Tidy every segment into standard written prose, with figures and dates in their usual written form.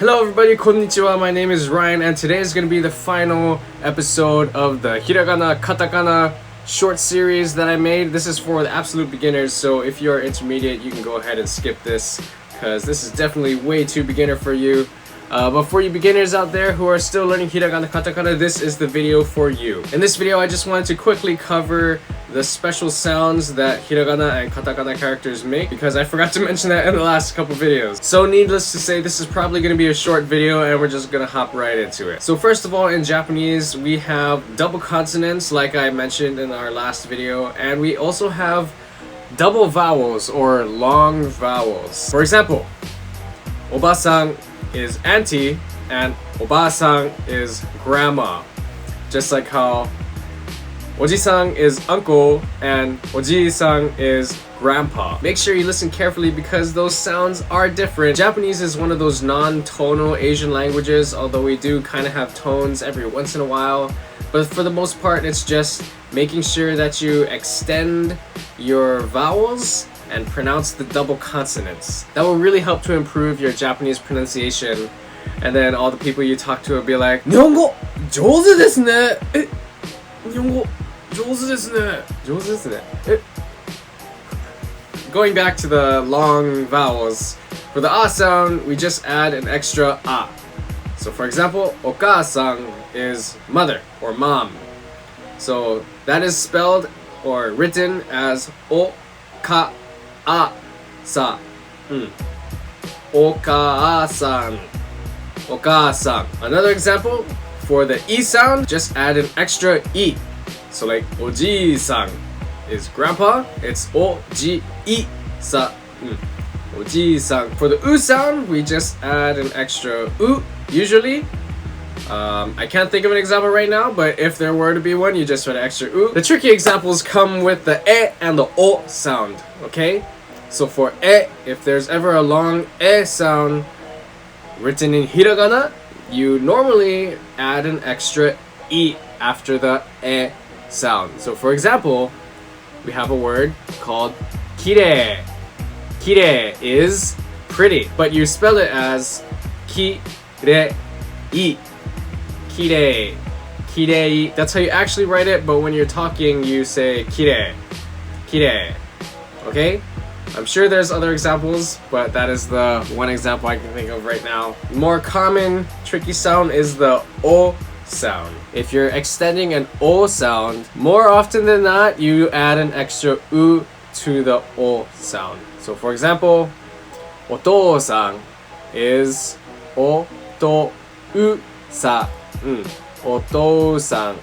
Hello everybody, konnichiwa, my name is Ryan and today is going to be the final episode of the Hiragana Katakana short series that I made. This is for the absolute beginners, so if you're intermediate you can go ahead and skip this because this is definitely way too beginner for you. But for you beginners out there who are still learning Hiragana Katakana, this is the video for you. In this video I just wanted to quickly cover the special sounds that Hiragana and Katakana characters make because I forgot to mention that in the last couple videos. So needless to say, this is probably going to be a short video and we're just going to hop right into it. So first of all, in Japanese we have double consonants like I mentioned in our last video, and we also have double vowels or long vowels. For example, Oba-san is auntie and Oba-san is grandma. Just like how Oji-san is uncle and Oji-san is grandpa. Make sure you listen carefully because those sounds are different. Japanese is one of those non-tonal Asian languages, although we do kind of have tones every once in a while. But for the most part, it's just making sure that you extend your vowels and pronounce the double consonants. That will really help to improve your Japanese pronunciation. And then all the people you talk to will be like, "Nihongo jouzu desu ne! Nihongo jouzu desu ne! Jouzu desu ne!" Going back to the long vowels, for the ah sound, we just add an extra ah. So for example, oka-san is mother or mom. So that is spelled or written as o-ka-a-sa. Oka-san. Oka-san. Another example, for the e sound, just add an extra e. So like oji-san is grandpa, it's oji-i-sa. Oji-san. For the u sound, we just add an extra u usually. I can't think of an example right now, but if there were to be one, you just put an extra u. The tricky examples come with the e and the o sound, okay? So for e, if there's ever a long e sound written in hiragana, you normally add an extra i after the e sound. So for example, we have a word called kirei. Kirei is pretty, but you spell it as kirei. Kirei. Kirei. That's how you actually write it, but when you're talking, you say kirei. Kirei. Okay? I'm sure there's other examples, but that is the one example I can think of right now. More common tricky sound is the o sound. If you're extending an o sound, more often than not, you add an extra u to the o sound. So for example, otou-san is otou-sa. Otou-san.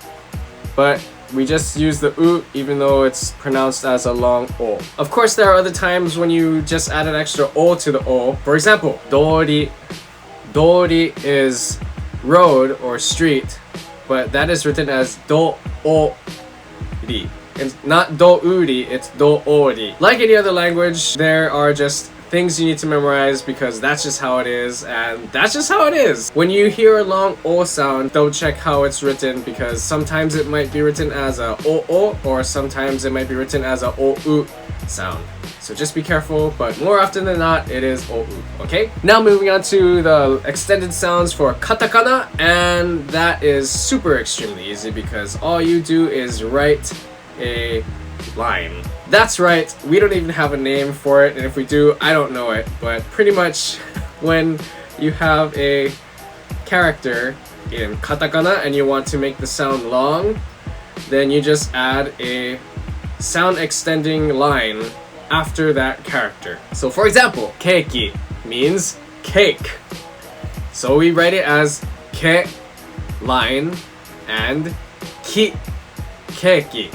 But we just use the u even though it's pronounced as a long o. Of course, there are other times when you just add an extra o to the o. For example, dori. Dori is road or street, but that is written as do-o-ri. It's not do-uri, it's do-ori. Like any other language, there are just things you need to memorize because that's just how it is, and that's just how it is. When you hear a long o sound, don't check how it's written because sometimes it might be written as a o-o or sometimes it might be written as a o-u sound. So just be careful, but more often than not, it is o-u, okay? Now moving on to the extended sounds for katakana, and that is super extremely easy because all you do is write a line. That's right, we don't even have a name for it, and if we do, I don't know it, but pretty much when you have a character in katakana and you want to make the sound long, then you just add a sound extending line after that character. So for example, keiki means cake. So we write it as ke, line, and ki, keiki.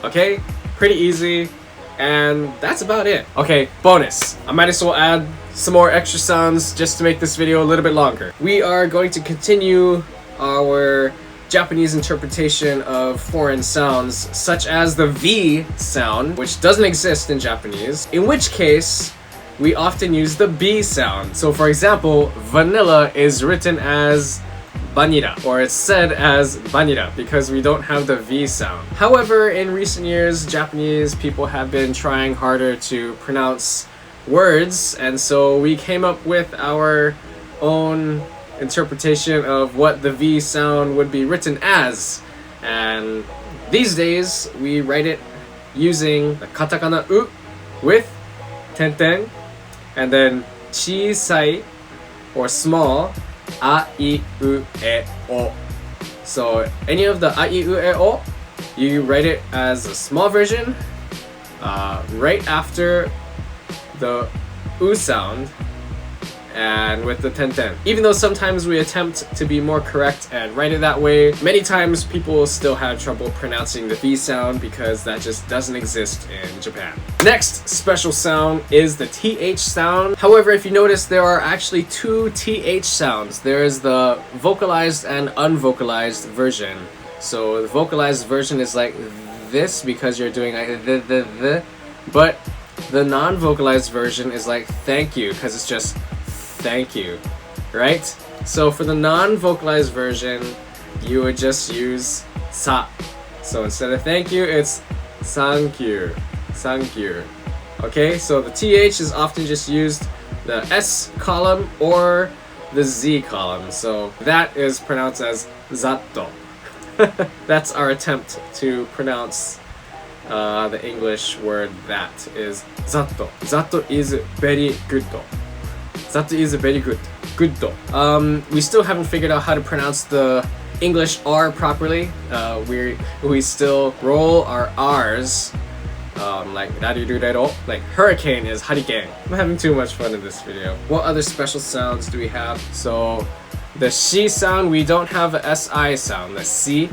Okay? Pretty easy, and that's about it. Okay, bonus. I might as well add some more extra sounds just to make this video a little bit longer. We are going to continue our Japanese interpretation of foreign sounds, such as the V sound, which doesn't exist in Japanese, in which case we often use the B sound. So for example, vanilla is written as vanilla, or it's said as vanilla because we don't have the V sound. However, in recent years, Japanese people have been trying harder to pronounce words, and so we came up with our own interpretation of what the V sound would be written as. And these days, we write it using the katakana u with tenten, and then chisai or small a, I, u, e, o. So any of the a, I, u, e, o, you write it as a small version right after the u sound and with the tenten. Even though sometimes we attempt to be more correct and write it that way, many times people still have trouble pronouncing the V sound because that just doesn't exist in Japan. Next special sound is the TH sound. However, if you notice, there are actually two TH sounds. There is the vocalized and unvocalized version. So the vocalized version is like this because you're doing like the, but the non-vocalized version is like thank you because it's just thank you, right? So for the non-vocalized version, you would just use sa. So instead of thank you, it's thank you, thank you. Okay, so the TH is often just used the S column or the Z column. So that is pronounced as zatto. That's our attempt to pronounce the English word that is zatto. Zatto is very good. That is very good. Good. We still haven't figured out how to pronounce the English R properly. We still roll our R's like rarirureiro. Like hurricane is hurricane. I'm having too much fun in this video. What other special sounds do we have? So the shi sound, we don't have a si sound. The si,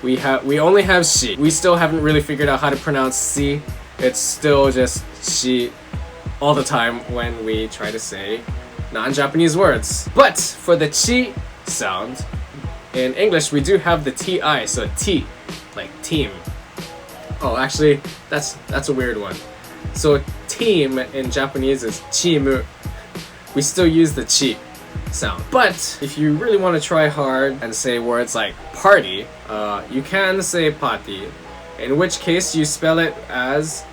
we only have shi. We still haven't really figured out how to pronounce si. It's still just shi all the time when we try to say non-Japanese words. But for the chi sound, in English we do have the ti, so t, like team. Oh, actually, that's a weird one. So team in Japanese is chimu. We still use the chi sound. But if you really want to try hard and say words like party, you can say party, in which case you spell it as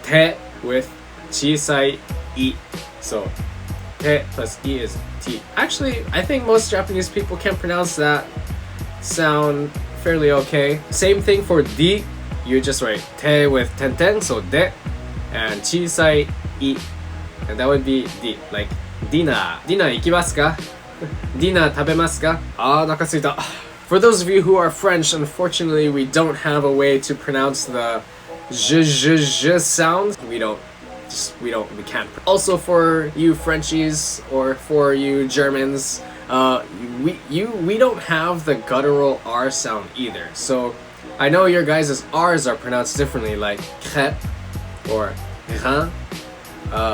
te with chisai I. So te plus I is T. Actually, I think most Japanese people can pronounce that sound fairly okay. Same thing for di. You just write te with tenten, so de, and chisai I, and that would be di. Like dinner. Dinner ikimasu ka? Dinner tabemasu ka? Ah, nakasuita. For those of you who are French, unfortunately, we don't have a way to pronounce the zh sound. We can't. Also, for you Frenchies or for you Germans, we don't have the guttural R sound either. So I know your guys' R's are pronounced differently, like crêpe or grain.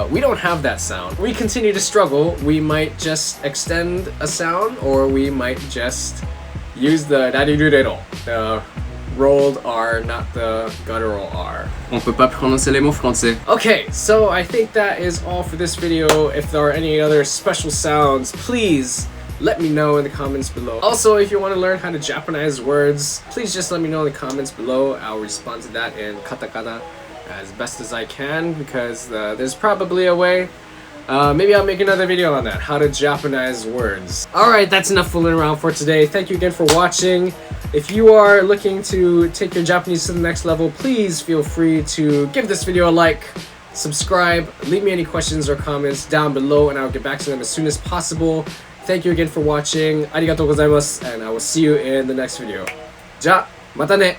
We don't have that sound. We continue to struggle. We might just extend a sound, or we might just use the rarirureiro, the rolled R, not the guttural R. On peut pas prononcer les mots français. Okay, so I think that is all for this video. If there are any other special sounds, please let me know in the comments below. Also, if you want to learn how to Japanize words, please just let me know in the comments below. I'll respond to that in katakana as best as I can, because there's probably a way. Maybe I'll make another video on that, how to Japanize words. Alright, that's enough fooling around for today. Thank you again for watching. If you are looking to take your Japanese to the next level, please feel free to give this video a like, subscribe, leave me any questions or comments down below, and I'll get back to them as soon as possible. Thank you again for watching. Arigatou gozaimasu, and I will see you in the next video. Ja, mata ne!